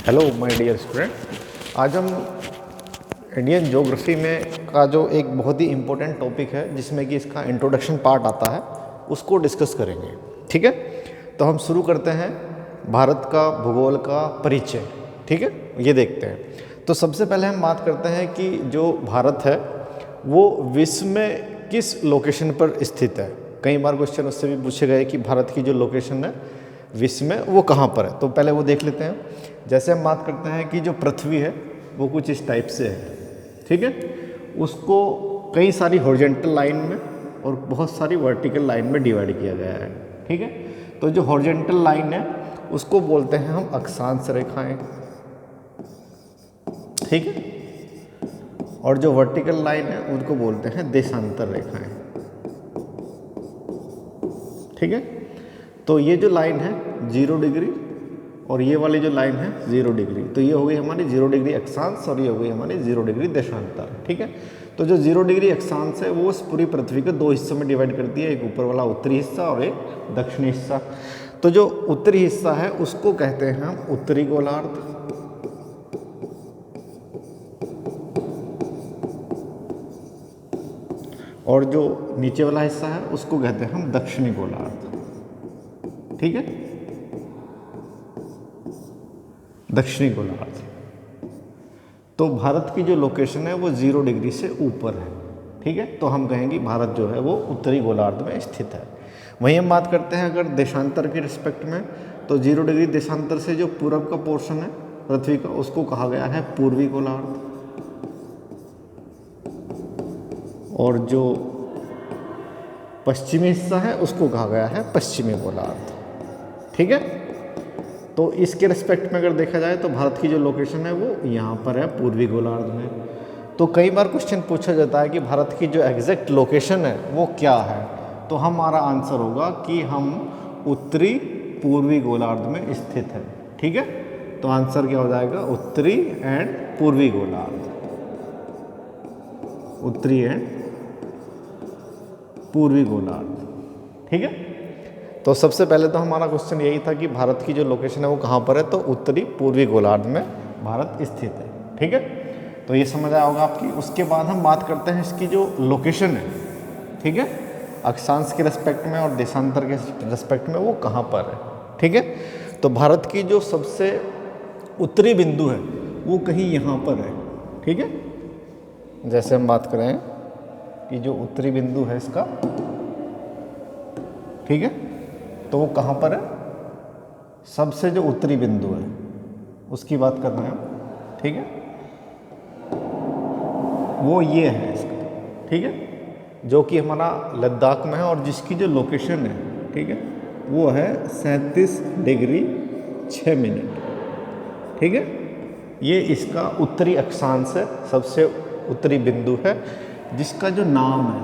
Hello my dear student, आज हम Indian geography में का जो एक बहुत ही इम्पोर्टेंट टॉपिक है जिसमें कि इसका इंट्रोडक्शन पार्ट आता है उसको डिस्कस करेंगे। ठीक है, तो हम शुरू करते हैं भारत का भूगोल का परिचय। ठीक है, ये देखते हैं। तो सबसे पहले हम बात करते हैं कि जो भारत है वो विश्व में किस लोकेशन पर स्थित है। कई बार क्वेश्चन उससे भी पूछे गए कि भारत की जो लोकेशन है विश्व में वो कहाँ पर है। तो पहले वो देख लेते हैं। जैसे हम बात करते हैं कि जो पृथ्वी है वो कुछ इस टाइप से है। ठीक है, उसको कई सारी हॉरिजॉन्टल लाइन में और बहुत सारी वर्टिकल लाइन में डिवाइड किया गया है। ठीक है, तो जो हॉरिजॉन्टल लाइन है उसको बोलते हैं हम अक्षांश रेखाएं। ठीक है, और जो वर्टिकल लाइन है उनको बोलते हैं देशांतर रेखाएं। ठीक है, तो ये जो लाइन है 0 डिग्री और ये वाली जो लाइन है 0 डिग्री, तो ये हो गई हमारी 0 डिग्री अक्षांश और ये हो गई हमारी 0 डिग्री देशांतर। ठीक है, तो जो 0 डिग्री अक्षांश है वो इस पूरी पृथ्वी को 2 हिस्सों में डिवाइड करती है, एक ऊपर वाला उत्तरी हिस्सा और एक दक्षिणी हिस्सा। तो जो उत्तरी हिस्सा है उसको कहते हैं हम उत्तरी गोलार्ध, और जो नीचे वाला हिस्सा है उसको कहते हैं हम दक्षिणी गोलार्ध। ठीक है, दक्षिणी गोलार्ध। तो भारत की जो लोकेशन है वो 0 डिग्री से ऊपर है। ठीक है, तो हम कहेंगे भारत जो है वो उत्तरी गोलार्ध में स्थित है। वहीं हम बात करते हैं अगर देशांतर के रिस्पेक्ट में, तो 0 डिग्री देशांतर से जो पूरब का पोर्शन है पृथ्वी का उसको कहा गया है पूर्वी गोलार्ध, और जो पश्चिमी हिस्सा है उसको कहा गया है पश्चिमी गोलार्ध। ठीक है, तो इसके रिस्पेक्ट में अगर देखा जाए तो भारत की जो लोकेशन है वो यहाँ पर है पूर्वी गोलार्ध में। तो कई बार क्वेश्चन पूछा जाता है कि भारत की जो एग्जैक्ट लोकेशन है वो क्या है, तो हमारा आंसर होगा कि हम उत्तरी पूर्वी गोलार्ध में स्थित है। ठीक है, तो आंसर क्या हो जाएगा उत्तरी एंड पूर्वी गोलार्ध, उत्तरी एंड पूर्वी गोलार्ध। ठीक है, तो सबसे पहले तो हमारा क्वेश्चन यही था कि भारत की जो लोकेशन है वो कहाँ पर है, तो उत्तरी पूर्वी गोलार्ध में भारत स्थित है। ठीक है, तो ये समझ आया होगा आपकी। उसके बाद हम बात करते हैं इसकी जो लोकेशन है, ठीक है, अक्षांश के रेस्पेक्ट में और देशांतर के रेस्पेक्ट में वो कहाँ पर है। ठीक है, तो भारत की जो सबसे उत्तरी बिंदु है वो कहीं यहाँ पर है। ठीक है, जैसे हम बात करें कि जो उत्तरी बिंदु है इसका, ठीक है, तो वो कहाँ पर है, सबसे जो उत्तरी बिंदु है उसकी बात कर रहे हैं हम। ठीक है, वो ये है इसका। ठीक है, जो कि हमारा लद्दाख में है और जिसकी जो लोकेशन है, ठीक है, वो है 37 डिग्री 6 मिनट। ठीक है, ये इसका उत्तरी अक्षांश है, सबसे उत्तरी बिंदु है, जिसका जो नाम है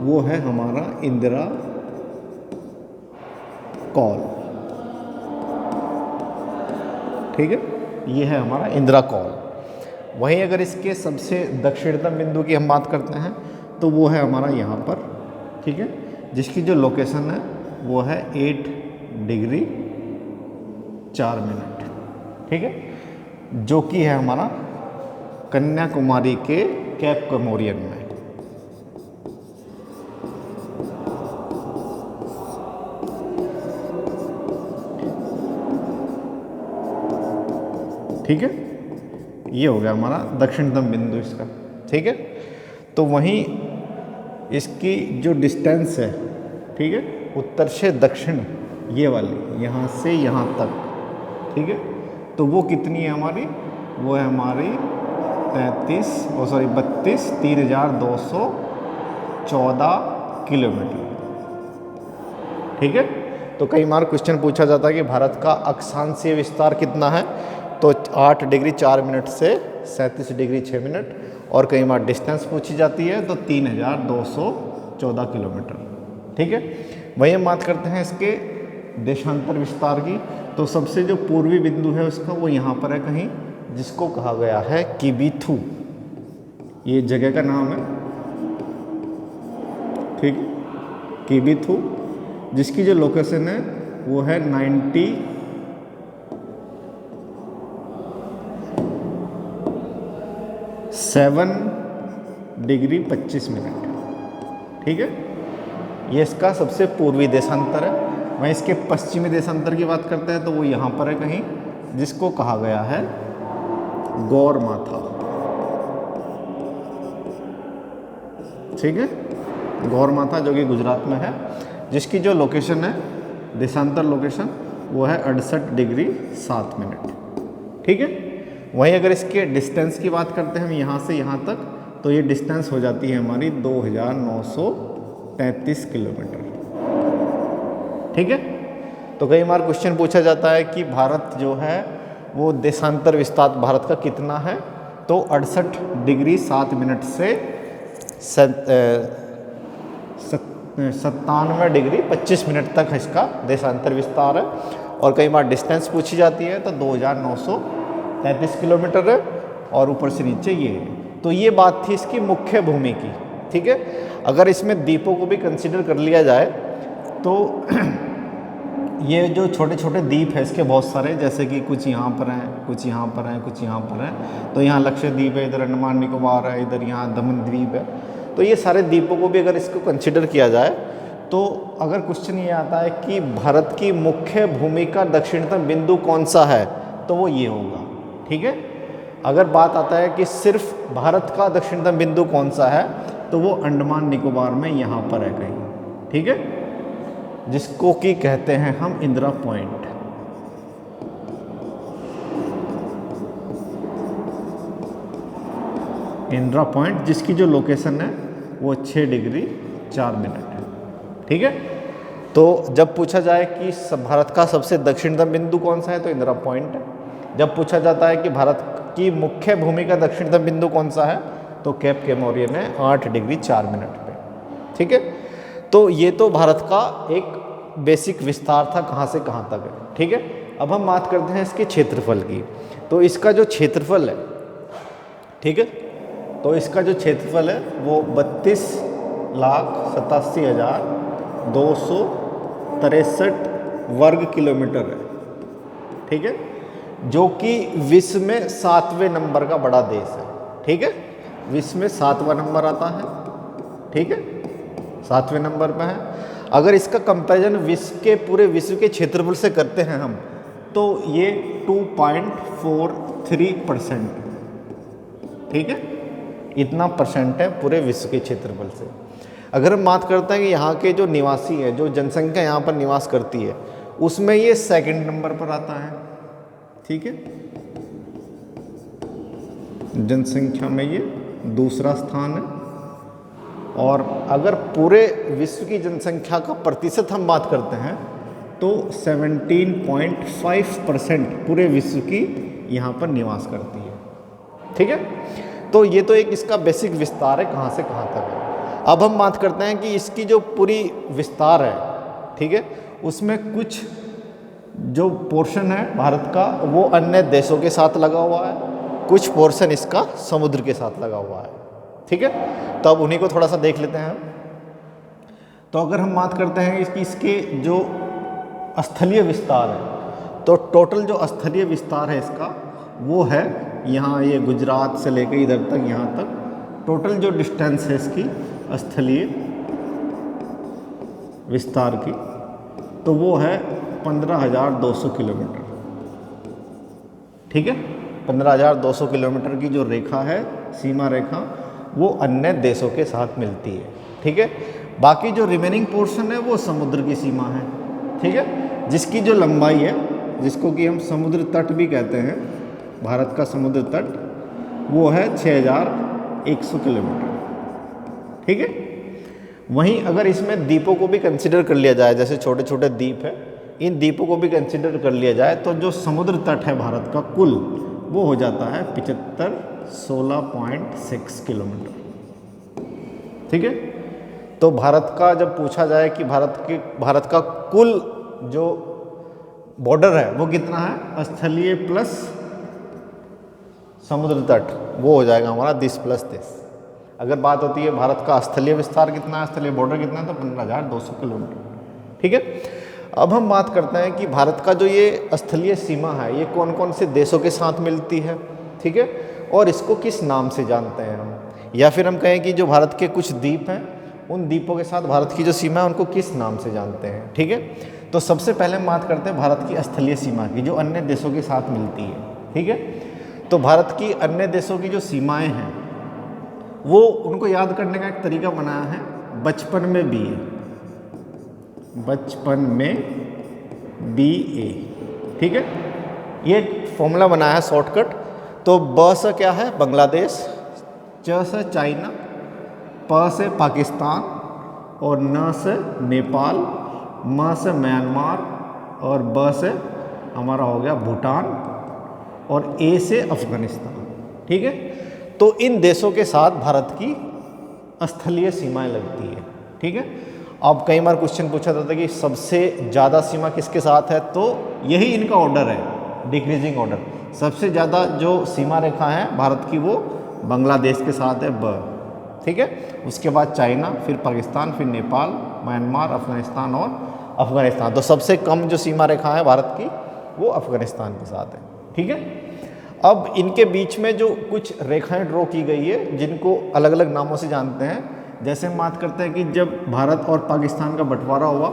वो है हमारा इंदिरा कॉल। ठीक है, ये है हमारा इंदिरा कॉल। वहीं अगर इसके सबसे दक्षिणतम बिंदु की हम बात करते हैं तो वो है हमारा यहाँ पर। ठीक है, जिसकी जो लोकेशन है वो है 8 डिग्री 4 मिनट। ठीक है, जो कि है हमारा कन्याकुमारी के कैप कमोरियन में। ठीक है, ये हो गया हमारा दक्षिणतम बिंदु इसका। ठीक है, तो वहीं इसकी जो डिस्टेंस है, ठीक है, उत्तर से दक्षिण, ये वाली यहाँ से यहाँ तक, ठीक है, तो वो कितनी है हमारी, वो है हमारी 32,214 किलोमीटर। ठीक है, तो कई बार क्वेश्चन पूछा जाता है कि भारत का अक्षांशीय विस्तार कितना है, तो 8 डिग्री 4 मिनट से 37 डिग्री 6 मिनट, और कई बार डिस्टेंस पूछी जाती है तो 3,214 किलोमीटर। ठीक है, वहीं हम बात करते हैं इसके देशांतर विस्तार की, तो सबसे जो पूर्वी बिंदु है उसका वो यहाँ पर है कहीं, जिसको कहा गया है किबिथु, ये जगह का नाम है। ठीक, किबिथु, जिसकी जो लोकेशन है वो है 90 7 डिग्री 25 मिनट। ठीक है, ये इसका सबसे पूर्वी देशांतर है। वहीं इसके पश्चिमी देशांतर की बात करते हैं तो वो यहाँ पर है कहीं, जिसको कहा गया है गौरमाथा। ठीक है, गौरमाथा जो कि गुजरात में है, जिसकी जो लोकेशन है, देशांतर लोकेशन, वो है 68 डिग्री 7 मिनट। ठीक है, वहीं अगर इसके डिस्टेंस की बात करते हैं हम यहाँ से यहाँ तक, तो ये डिस्टेंस हो जाती है हमारी 2933 किलोमीटर। ठीक है, तो कई बार क्वेश्चन पूछा जाता है कि भारत जो है वो देशांतर विस्तार भारत का कितना है, तो 68 डिग्री 7 मिनट से 97 डिग्री 25 मिनट तक इसका देशांतर विस्तार है। और कई बार डिस्टेंस पूछी जाती है तो 2933 किलोमीटर है, और ऊपर से नीचे ये है। तो ये बात थी इसकी मुख्य भूमि की। ठीक है, अगर इसमें द्वीपों को भी कंसिडर कर लिया जाए तो ये जो छोटे छोटे द्वीप है इसके बहुत सारे, जैसे कि कुछ यहाँ पर हैं, कुछ यहाँ पर हैं, कुछ यहाँ पर हैं। तो यहाँ लक्षद्वीप है, इधर अंडमान निकोबार है, इधर यहाँ दमन द्वीप है। तो ये सारे द्वीपों को भी अगर इसको कंसिडर किया जाए तो अगर क्वेश्चन ये आता है कि भारत की मुख्य भूमि का दक्षिणतम बिंदु कौन सा है, तो वो ये होगा। ठीक है, अगर बात आता है कि सिर्फ भारत का दक्षिणतम बिंदु कौन सा है, तो वो अंडमान निकोबार में यहाँ पर है कहीं। ठीक है, जिसको कि कहते हैं हम इंदिरा पॉइंट। इंदिरा पॉइंट, जिसकी जो लोकेशन है वो 6 डिग्री 4 मिनट है। ठीक है, तो जब पूछा जाए कि भारत का सबसे दक्षिणतम बिंदु कौन सा है, तो इंदिरा पॉइंट है। जब पूछा जाता है कि भारत की मुख्य भूमि का दक्षिणतम बिंदु कौन सा है, तो केप कैमोरियन है 8 डिग्री 4 मिनट पे। ठीक है, तो ये तो भारत का एक बेसिक विस्तार था, कहाँ से कहाँ तक है। ठीक है, अब हम बात करते हैं इसके क्षेत्रफल की। तो इसका जो क्षेत्रफल है, ठीक है, तो इसका जो क्षेत्रफल है वो 32,87,263 वर्ग किलोमीटर है। ठीक है, जो कि विश्व में 7वें नंबर का बड़ा देश है। ठीक है, विश्व में 7वां नंबर आता है। ठीक है, 7वें नंबर पे है। अगर इसका कंपैरिजन पूरे विश्व के क्षेत्रफल से करते हैं हम, तो ये 2.43%। ठीक है, इतना परसेंट है पूरे विश्व के क्षेत्रफल से। अगर हम बात करते हैं कि यहाँ के जो निवासी हैं, जो जनसंख्या यहाँ पर निवास करती है, उसमें ये 2nd नंबर पर आता है। ठीक है, जनसंख्या में ये 2रा स्थान है। और अगर पूरे विश्व की जनसंख्या का प्रतिशत हम बात करते हैं तो 17.5% पूरे विश्व की यहाँ पर निवास करती है। ठीक है, तो ये तो एक इसका बेसिक विस्तार है, कहाँ से कहाँ तक है। अब हम बात करते हैं कि इसकी जो पूरी विस्तार है, ठीक है, उसमें कुछ जो पोर्शन है भारत का वो अन्य देशों के साथ लगा हुआ है, कुछ पोर्शन इसका समुद्र के साथ लगा हुआ है। ठीक है, तो अब उन्हीं को थोड़ा सा देख लेते हैं हम। तो अगर हम बात करते हैं कि इसके जो स्थलीय विस्तार है, तो टोटल जो स्थलीय विस्तार है इसका वो है यहाँ ये गुजरात से लेकर इधर तक, यहाँ तक टोटल जो डिस्टेंस है इसकी स्थलीय विस्तार की, तो वो है 15,200 किलोमीटर। ठीक है, 15,200 किलोमीटर की जो रेखा है, सीमा रेखा, वो अन्य देशों के साथ मिलती है। ठीक है, बाकी जो रिमेनिंग पोर्शन है वो समुद्र की सीमा है। ठीक है, जिसकी जो लंबाई है, जिसको कि हम समुद्र तट भी कहते हैं, भारत का समुद्र तट, वो है 6,100 किलोमीटर। ठीक है, वहीं अगर इसमें द्वीपों को भी कंसिडर कर लिया जाए, जैसे छोटे छोटे द्वीप है, इन द्वीपों को भी कंसिडर कर लिया जाए, तो जो समुद्र तट है भारत का कुल, वो हो जाता है 16.6 किलोमीटर। ठीक है, तो भारत का जब पूछा जाए कि भारत का कुल जो बॉर्डर है वो कितना है, स्थलीय प्लस समुद्र तट, वो हो जाएगा हमारा 10+10। अगर बात होती है भारत का स्थलीय विस्तार कितना है, स्थलीय बॉर्डर कितना है, तो 15,200 किलोमीटर। ठीक है, अब हम बात करते हैं कि भारत का जो ये स्थलीय सीमा है, ये कौन कौन से देशों के साथ मिलती है। ठीक है, और इसको किस नाम से जानते हैं हम, या फिर हम कहें कि जो भारत के कुछ द्वीप हैं उन द्वीपों के साथ भारत की जो सीमा है उनको किस नाम से जानते हैं। ठीक है, तो सबसे पहले हम बात करते हैं भारत की स्थलीय सीमा की, जो अन्य देशों के साथ मिलती है। ठीक है, तो भारत की अन्य देशों की जो सीमाएं हैं वो उनको याद करने का एक तरीका बनाया है बचपन में बी ए, बचपन में बी ए। ठीक है, ये फॉर्मूला बनाया है शॉर्टकट। तो ब से क्या है बांग्लादेश, च से चाइना, प से पाकिस्तान और न से नेपाल, म से म्यांमार और ब से हमारा हो गया भूटान और ए से अफगानिस्तान। ठीक है, तो इन देशों के साथ भारत की स्थलीय सीमाएं लगती है। ठीक है, अब कई बार क्वेश्चन पूछा जाता है कि सबसे ज़्यादा सीमा किसके साथ है, तो यही इनका ऑर्डर है, डिक्रीजिंग ऑर्डर। सबसे ज़्यादा जो सीमा रेखा है भारत की वो बांग्लादेश के साथ है ब। ठीक है, उसके बाद चाइना, फिर पाकिस्तान, फिर नेपाल, म्यांमार, अफगानिस्तान और अफगानिस्तान। तो सबसे कम जो सीमा रेखा है भारत की वो अफगानिस्तान के साथ है। ठीक है, अब इनके बीच में जो कुछ रेखाएं ड्रॉ की गई है जिनको अलग अलग नामों से जानते हैं। जैसे हम बात करते हैं कि जब भारत और पाकिस्तान का बंटवारा हुआ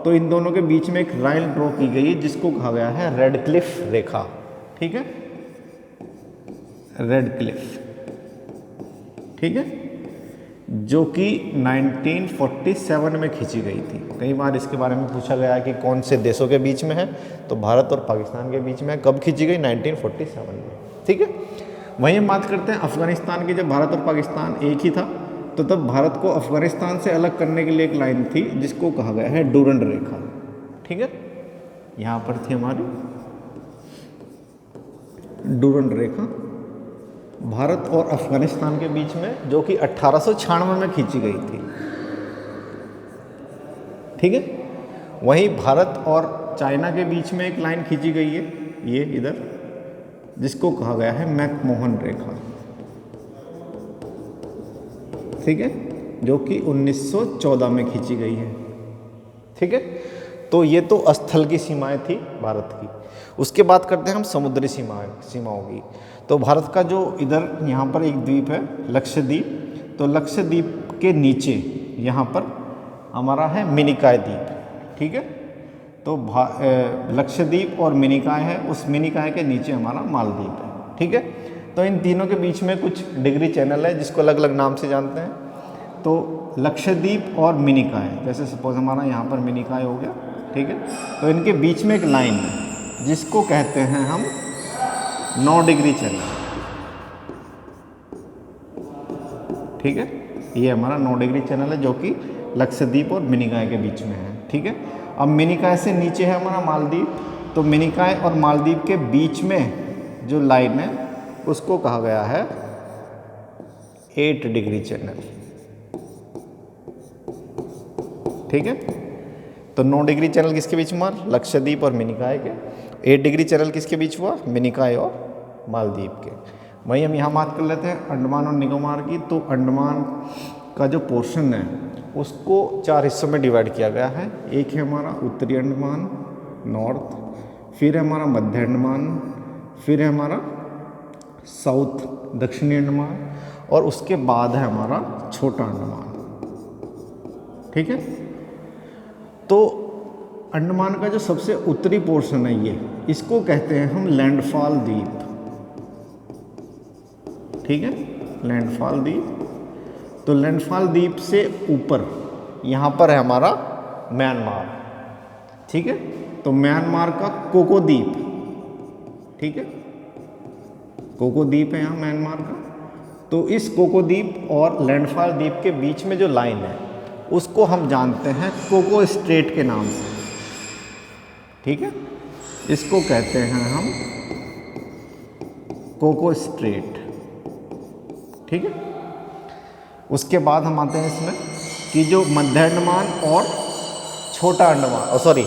तो इन दोनों के बीच में एक लाइन ड्रॉ की गई है जिसको कहा गया है रेड क्लिफ रेखा। ठीक है, रेड क्लिफ। ठीक है, जो कि 1947 में खींची गई थी। कई बार इसके बारे में पूछा गया है कि कौन से देशों के बीच में है, तो भारत और पाकिस्तान के बीच में। कब खींची गई? 1947 में। ठीक है, वहीं हम बात करते हैं अफगानिस्तान की। जब भारत और पाकिस्तान एक ही था तो तब भारत को अफगानिस्तान से अलग करने के लिए एक लाइन थी जिसको कहा गया है डूरंड रेखा। ठीक है, यहाँ पर थी हमारी डूरंड रेखा भारत और अफगानिस्तान के बीच में, जो कि 1896 में खींची गई थी। ठीक है, वहीं भारत और चाइना के बीच में एक लाइन खींची गई है, ये इधर, जिसको कहा गया है मैकमोहन रेखा। ठीक है, जो कि 1914 में खींची गई है। ठीक है, तो ये तो स्थल की सीमाएं थी भारत की। उसके बाद करते हैं हम समुद्री सीमाओं की। तो भारत का जो इधर यहाँ पर एक द्वीप है लक्षद्वीप, तो लक्षद्वीप के नीचे यहाँ पर हमारा है मिनिकॉय द्वीप। ठीक है, तो लक्षद्वीप और मिनिकॉय है, उस मिनिकॉय के नीचे हमारा मालदीव है। ठीक है, तो इन तीनों के बीच में कुछ डिग्री चैनल है जिसको अलग अलग नाम से जानते हैं। तो लक्षद्वीप और मिनिकॉय, जैसे सपोज हमारा यहाँ पर मिनिकॉय हो गया। ठीक है, तो इनके बीच में एक लाइन है जिसको कहते हैं हम 9 डिग्री चैनल। ठीक है, ये हमारा 9 डिग्री चैनल है जो कि लक्षद्वीप और मिनिकॉय के बीच में है। ठीक है, अब मिनिकॉय से नीचे है हमारा मालदीव, तो मिनिकॉय और मालदीव के बीच में जो लाइन है उसको कहा गया है 8 डिग्री चैनल। ठीक है, तो 9 डिग्री चैनल किसके बीच में हुआ? लक्षद्वीप और मिनिकॉय के। 8 डिग्री चैनल किसके बीच हुआ? मिनिकॉय और मालदीव के। वहीं हम यहाँ बात कर लेते हैं अंडमान और निकोबार की। तो अंडमान का जो पोर्शन है उसको 4 हिस्सों में डिवाइड किया गया है। एक है हमारा उत्तरी अंडमान नॉर्थ, फिर है हमारा मध्य अंडमान, फिर है हमारा साउथ दक्षिणी अंडमान, और उसके बाद है हमारा छोटा अंडमान। ठीक है, तो अंडमान का जो सबसे उत्तरी पोर्शन है ये, इसको कहते हैं हम लैंडफॉल द्वीप। ठीक है, लैंडफॉल द्वीप। तो लैंडफॉल द्वीप से ऊपर यहाँ पर है हमारा म्यांमार। ठीक है, तो म्यांमार का कोको द्वीप। ठीक है, कोको द्वीप है यहाँ म्यांमार का। तो इस कोको द्वीप और लैंडफॉल द्वीप के बीच में जो लाइन है उसको हम जानते हैं कोको स्ट्रेट के नाम से। ठीक है, इसको कहते हैं हम कोको स्ट्रेट। ठीक है, उसके बाद हम आते हैं इसमें कि जो मध्य अंडमान और छोटा अंडमान,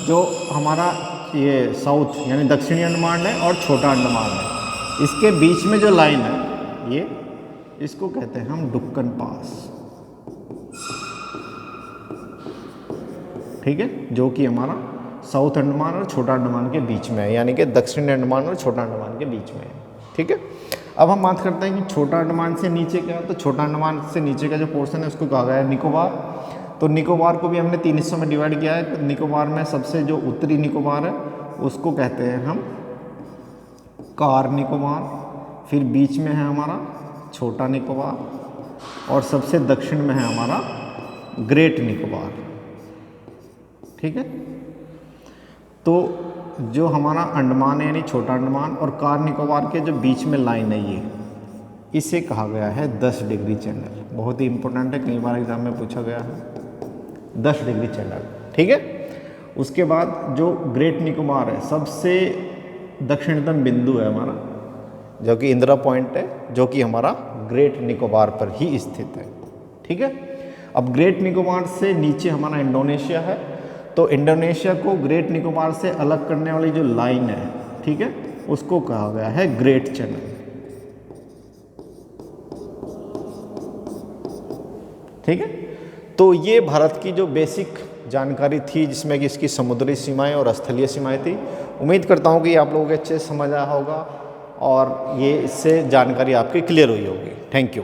जो हमारा ये साउथ यानी दक्षिणी अंडमान है और छोटा अंडमान है, इसके बीच में जो लाइन है ये, इसको कहते हैं हम डुक्कन पास। ठीक है, जो कि हमारा साउथ अंडमान और छोटा अंडमान के बीच में है, यानी कि दक्षिणी अंडमान और छोटा अंडमान के बीच में है। ठीक है। अब हम बात करते हैं कि छोटा अंडमान से नीचे क्या है। तो छोटा अंडमान से नीचे का जो पोर्शन है उसको कहा गया है निकोबार। तो निकोबार को भी हमने 3 हिस्सों में डिवाइड किया है। तो निकोबार में सबसे जो उत्तरी निकोबार है उसको कहते हैं हम कार निकोबार, फिर बीच में है हमारा छोटा निकोबार और सबसे दक्षिण में है हमारा ग्रेट निकोबार। ठीक है। तो जो हमारा अंडमान है यानी छोटा अंडमान और कार निकोबार के जो बीच में लाइन है ये, इसे कहा गया है 10 डिग्री चैनल। बहुत ही इंपॉर्टेंट है, कई बार एग्जाम में पूछा गया है 10 डिग्री चैनल। ठीक है। उसके बाद जो ग्रेट निकोबार है सबसे दक्षिणतम बिंदु है हमारा, जो कि इंदिरा पॉइंट है, जो कि हमारा ग्रेट निकोबार पर ही स्थित है। ठीक है। अब ग्रेट निकोबार से नीचे हमारा इंडोनेशिया है। तो इंडोनेशिया को ग्रेट निकोबार से अलग करने वाली जो लाइन है, ठीक है, उसको कहा गया है ग्रेट चैनल। ठीक है। तो ये भारत की जो बेसिक जानकारी थी, जिसमें कि इसकी समुद्री सीमाएं और स्थलीय सीमाएं थी। उम्मीद करता हूँ कि आप लोगों को अच्छे से समझ आया होगा और ये इससे जानकारी आपकी क्लियर हुई होगी। Thank you.